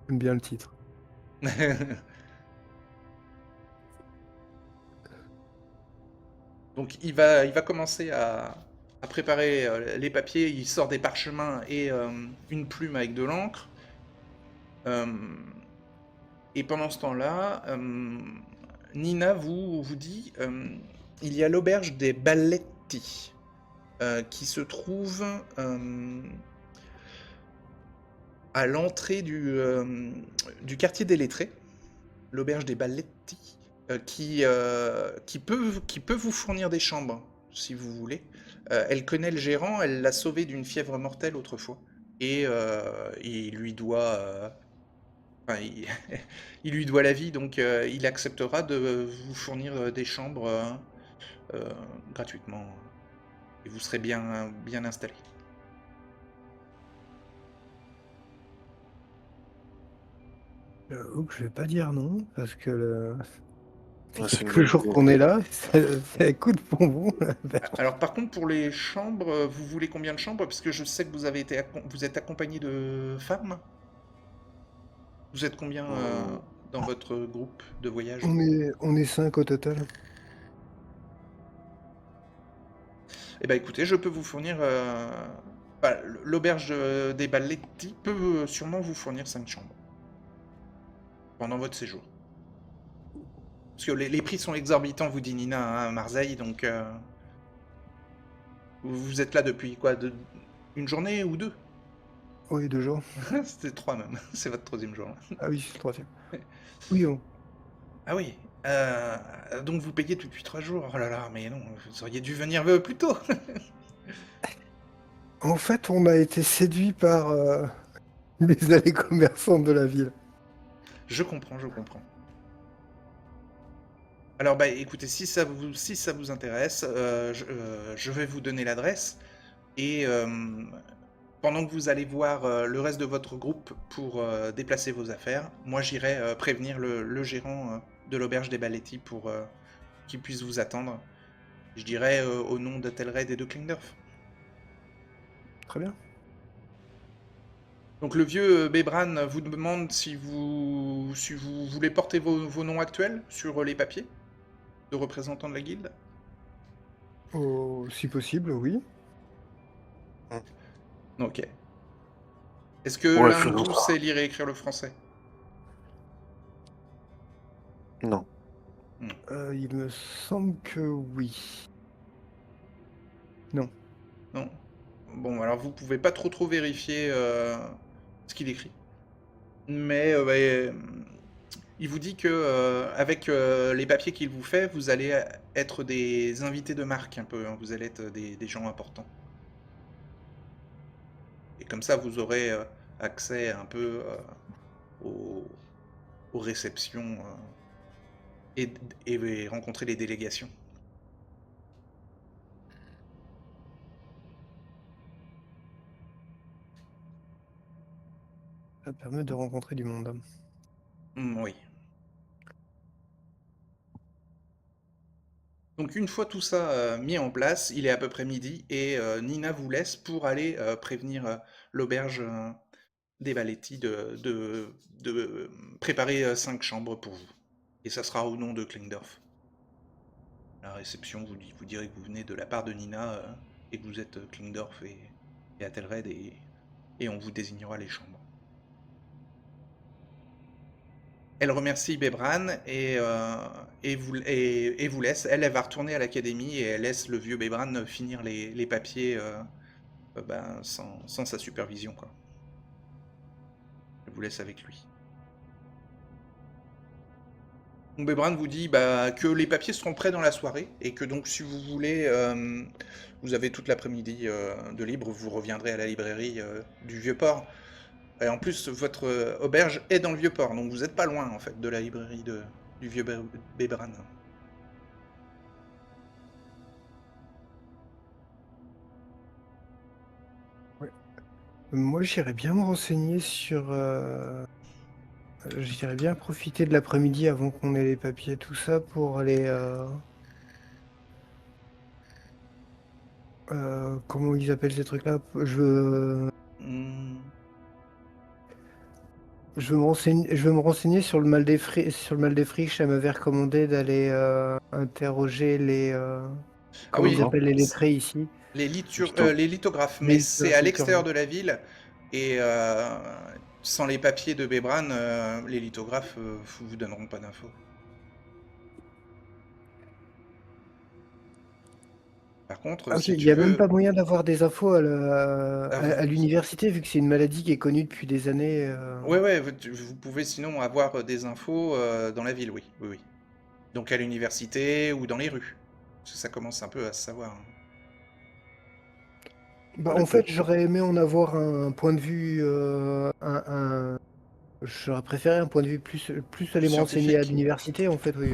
J'aime bien le titre. Donc il va commencer à préparer les papiers. Il sort des parchemins et une plume avec de l'encre. Et pendant ce temps-là, Nina vous dit il y a l'auberge des Balletti qui se trouve à l'entrée du quartier des Lettrés. L'auberge des Balletti qui peut vous fournir des chambres si vous voulez. Elle connaît le gérant, elle l'a sauvé d'une fièvre mortelle autrefois. Et il lui doit... Enfin, il lui doit la vie, donc il acceptera de vous fournir des chambres gratuitement. Et vous serez bien installé. J'avoue que je vais pas dire non, parce que Ouais, c'est c'est une quelques bonne jours idée. qu'on est là, ça coûte pour vous. Alors par contre, pour les chambres, vous voulez combien de chambres? Parce que je sais que vous êtes accompagné de femmes. Vous êtes combien dans votre groupe de voyage? On est 5 au total. Eh ben écoutez, je peux vous fournir... l'auberge des Balletti peut sûrement vous fournir 5 chambres pendant votre séjour. Parce que les prix sont exorbitants, vous dit Nina, hein, à Marseille, donc... Vous êtes là depuis quoi, une journée ou deux? Oui, 2 jours. C'était 3 même, c'est votre 3e jour. Ah oui, c'est le 3e. Oui, Ah oui, donc vous payez depuis 3 jours. Oh là là, mais non, vous auriez dû venir plus tôt. En fait, on a été séduits par les allées commerçantes de la ville. Je comprends. Alors bah écoutez, si ça vous intéresse, je vais vous donner l'adresse, et pendant que vous allez voir le reste de votre groupe pour déplacer vos affaires, moi j'irai prévenir le gérant de l'auberge des Balletti pour qu'il puisse vous attendre. Je dirais au nom d'Ethelred et de Klingdorf. Très bien. Donc le vieux Bebran vous demande si vous voulez porter vos noms actuels sur les papiers de représentants de la guilde. Oh, si possible, oui. Ok. Est-ce que Ouais, l'un de faisons vous ça. sait lire et écrire le français? Non. Il me semble que oui. Non. Non. Bon, alors vous pouvez pas trop vérifier ce qu'il écrit. Mais il vous dit que avec les papiers qu'il vous fait, vous allez être des invités de marque un peu, hein. Vous allez être des gens importants. Et comme ça, vous aurez accès un peu aux, aux réceptions et rencontrer les délégations. Ça permet de rencontrer du monde. Oui. Donc une fois tout ça mis en place, il est à peu près midi et Nina vous laisse pour aller prévenir l'auberge des Valetti de préparer 5 chambres pour vous. Et ça sera au nom de Klingdorf. La réception vous direz que vous venez de la part de Nina et que vous êtes Klingdorf et Athelred et on vous désignera les chambres. Elle remercie Bebran et vous laisse. Elle va retourner à l'académie et elle laisse le vieux Bebran finir les papiers sans sa supervision, quoi. Elle vous laisse avec lui. Donc Bebran vous dit que les papiers seront prêts dans la soirée et que donc si vous voulez, vous avez toute l'après-midi de libre, vous reviendrez à la librairie du Vieux-Port. Et en plus, votre auberge est dans le Vieux-Port, donc vous n'êtes pas loin en fait de la librairie du vieux Bebran. Moi, j'irais bien me renseigner sur. J'irais bien profiter de l'après-midi avant qu'on ait les papiers, tout ça, pour aller. Comment ils appellent ces trucs-là? Hmm. Je veux me renseigner sur le mal des friches. Elle m'avait recommandé d'aller interroger les. Ah Comment ils oui, appellent les lettrés ici? les lithographes, Les mais c'est à l'extérieur lithographes. de la ville et sans les papiers de Bebran, les lithographes vous donneront pas d'infos. Par contre, Ok, si il tu n'y a même veux, pas moyen d'avoir des infos ah, à l'université, vu que c'est une maladie qui est connue depuis des années. ouais, vous pouvez sinon avoir des infos dans la ville, oui, oui, oui. Donc à l'université ou dans les rues. Parce que ça commence un peu à se savoir, hein. Bah, en fait, j'aurais aimé en avoir un point de vue, j'aurais préféré un point de vue plus aller me renseigner à Scientifique. l'université, en fait, oui,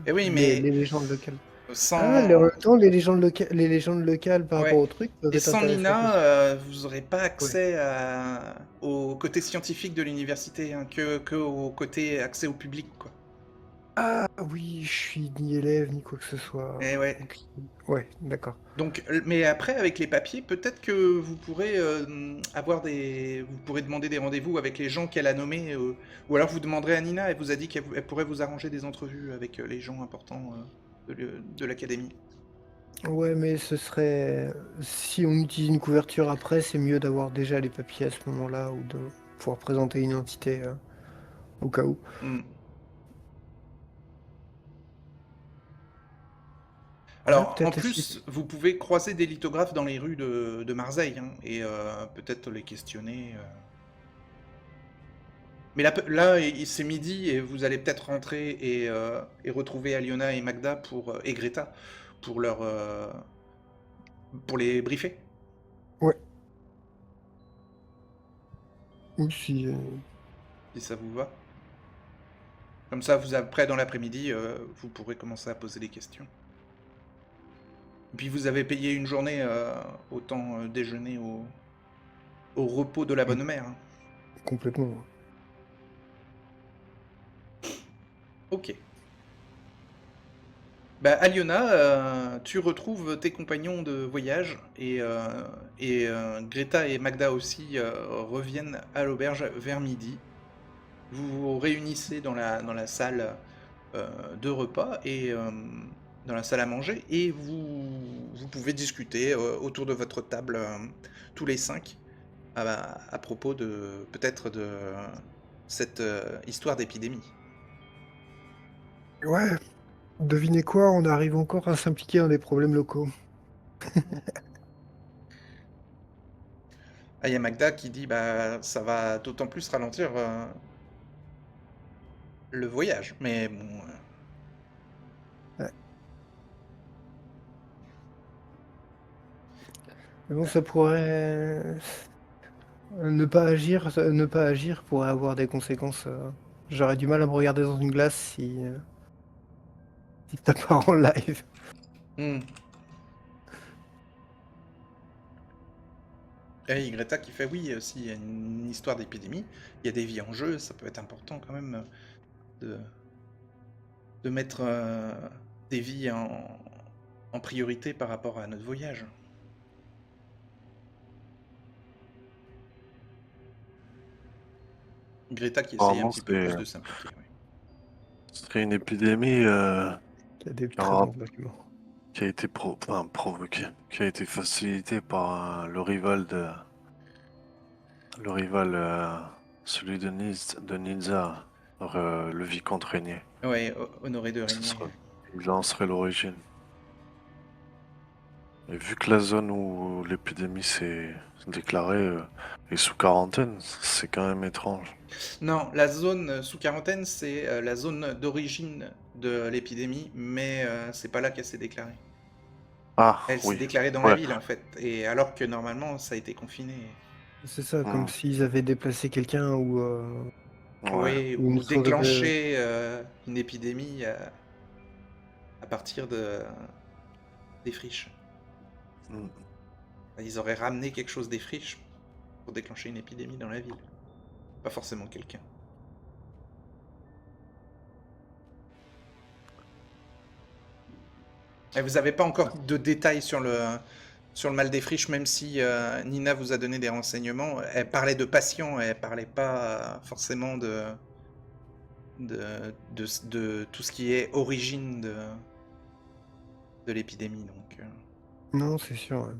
Et oui, mais les légendes locales. Ah, en sans, même temps, les légendes locales par rapport ouais. au truc peuvent Et être sans intéressantes Nina, aussi. vous n'aurez pas Ouais. accès au côté scientifique de l'université, hein, que au côté accès au public, quoi. Ah oui, je suis ni élève ni quoi que ce soit. Et ouais. Donc, ouais, d'accord. Donc, mais après, avec les papiers, peut-être que vous pourrez vous pourrez demander des rendez-vous avec les gens qu'elle a nommés, ou alors vous demanderez à Nina, elle vous a dit qu'elle pourrait vous arranger des entrevues avec les gens importants de l'académie. Ouais, mais ce serait. Si on utilise une couverture après, c'est mieux d'avoir déjà les papiers à ce moment-là ou de pouvoir présenter une entité au cas où. Hmm. Ouais, Alors, en peut-être essayer. plus, vous pouvez croiser des lithographes dans les rues de Marseille, hein, et peut-être les questionner. Mais là, c'est midi et vous allez peut-être rentrer et retrouver Aliona et Magda et Greta pour pour les briefer. Ouais. Ou si. Si ça vous va. Comme ça, après, dans l'après-midi, vous pourrez commencer à poser des questions. Et puis vous avez payé une journée, autant déjeuner au repos de la bonne mère, hein. Complètement. Ok. Bah, Aliona, tu retrouves tes compagnons de voyage et Greta et Magda aussi reviennent à l'auberge vers midi. Vous vous réunissez dans la salle de repas et dans la salle à manger et vous pouvez discuter autour de votre table tous les 5 à propos de peut-être de cette histoire d'épidémie. Ouais. Devinez quoi, on arrive encore à s'impliquer dans des problèmes locaux. Ah, il y a Magda qui dit bah ça va d'autant plus ralentir le voyage. Mais bon, Ouais. Mais bon, ça pourrait... ne pas agir pourrait avoir des conséquences. J'aurais du mal à me regarder dans une glace si t'as pas en live. hmm. Et Greta qui fait oui, s'il y a une histoire d'épidémie, il y a des vies en jeu, ça peut être important quand même de mettre des vies en priorité par rapport à notre voyage. Greta qui essaye un Apparemment, petit peu plus de s'impliquer. Ouais. ce serait une épidémie Il y a des qui, très aura- bons arguments. qui a été provoquée, qui a été facilitée par le rival, celui de Ninja, le vicomte Régnier. Ouais, Honoré de Ce Régnier. serait- Il en serait l'origine. Et vu que la zone où l'épidémie s'est déclarée est sous quarantaine, c'est quand même étrange. Non, la zone sous quarantaine, c'est la zone d'origine de l'épidémie, mais c'est pas là qu'elle s'est déclarée. Ah, Elle s'est oui. déclarée dans la Ouais. ville en fait, et alors que normalement ça a été confiné. C'est ça, Hmm. comme s'ils avaient déplacé quelqu'un ou Ouais. Oui, une ou sorte de... déclencher une épidémie à partir des friches. Hmm. Ils auraient ramené quelque chose des friches pour déclencher une épidémie dans la ville. Pas forcément quelqu'un. Et vous n'avez pas encore de détails sur le mal des friches, même si Nina vous a donné des renseignements. Elle parlait de patients, elle parlait pas forcément de tout ce qui est origine de l'épidémie. Donc, Non, c'est sûr. Ouais.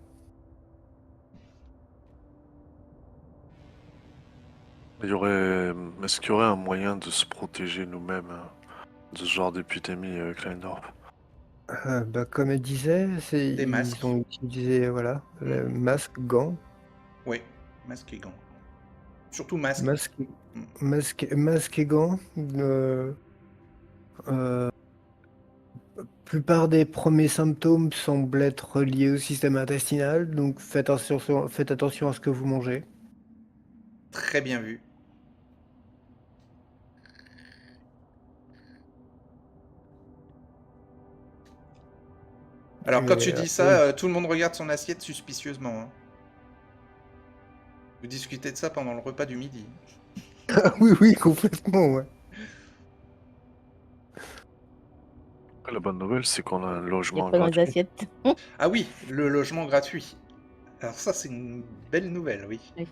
Est-ce qu'il y aurait un moyen de se protéger nous-mêmes de ce genre d'épidémie, Kleindorf? Bah, comme elle disait, Des ils masques. ont utilisé voilà, le masque, gants, Oui, masque et gants. Surtout masque. masque, Mm. masque et gants. Euh, plupart des premiers symptômes semblent être liés au système intestinal, donc faites attention à ce que vous mangez. Très bien vu. Alors, quand tu Et dis ça, oui. tout le monde regarde son assiette suspicieusement. Hein. Vous discutez de ça pendant le repas du midi. oui, oui, complètement, ouais. La bonne nouvelle, c'est qu'on a un Il y a logement quoi dans les gratuit. assiettes? Ah oui, le logement gratuit. Alors ça, c'est une belle nouvelle, oui. Oui.